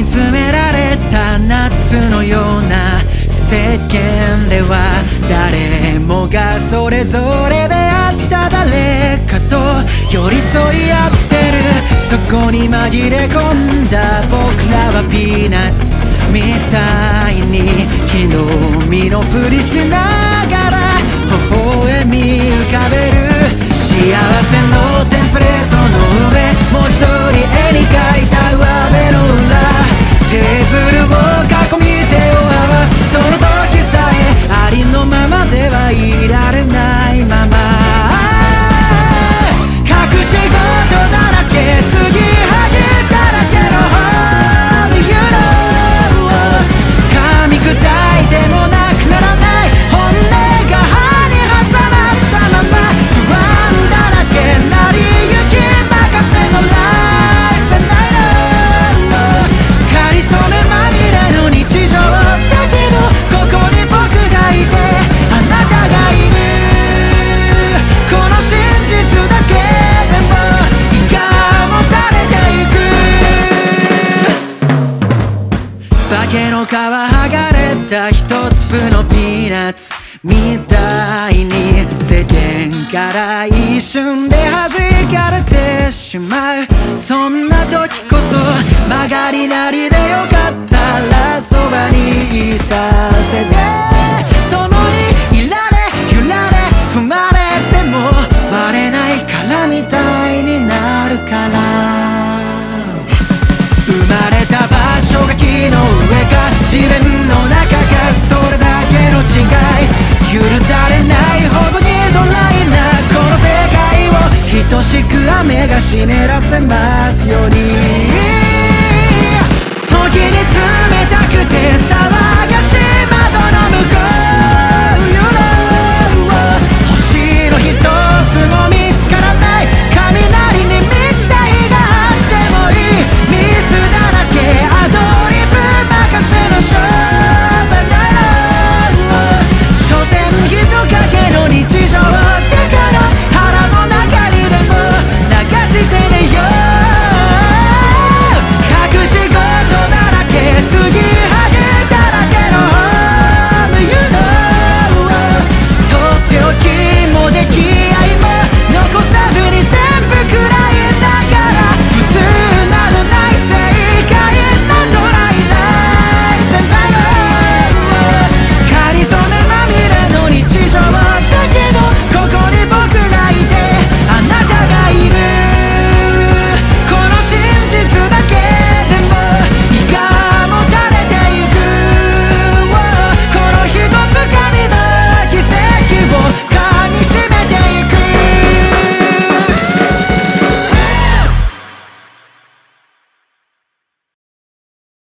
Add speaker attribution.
Speaker 1: 見つめられた夏のような世間では誰もがそれぞれであった誰かと寄り添い合ってる。そこに紛れ込んだ僕らはピーナッツみたいに木の実のふりしながら微笑み浮かべる。幸せのテンプレートの上文字通り絵に描いた上辺の裏、テーブルを囲み手を合わすその時さえありのままではいられないまま、隠し事だらけ継ぎはぎだらけの Home You know 噛み砕いてもなくならない本音が歯に挟まったまま、不安だらけなりゆき任せの Life and I know かりそめまみれの日常だけどここに僕がいてあなたがいる、この真実だけでも胃がもたれていく。化けの皮剥がれた一粒のピーナッツみたいに世間から一瞬で弾かれてしまう。そんな時こそ曲がりなりでよかったらそばにいさせて、共にいられ揺られ踏まれても割れないからみたいになるから、生まれた場所が木の上か地面の中かそれだけの違い、許されないほどにドライなこの世界を等しく雨が湿らせますように、時に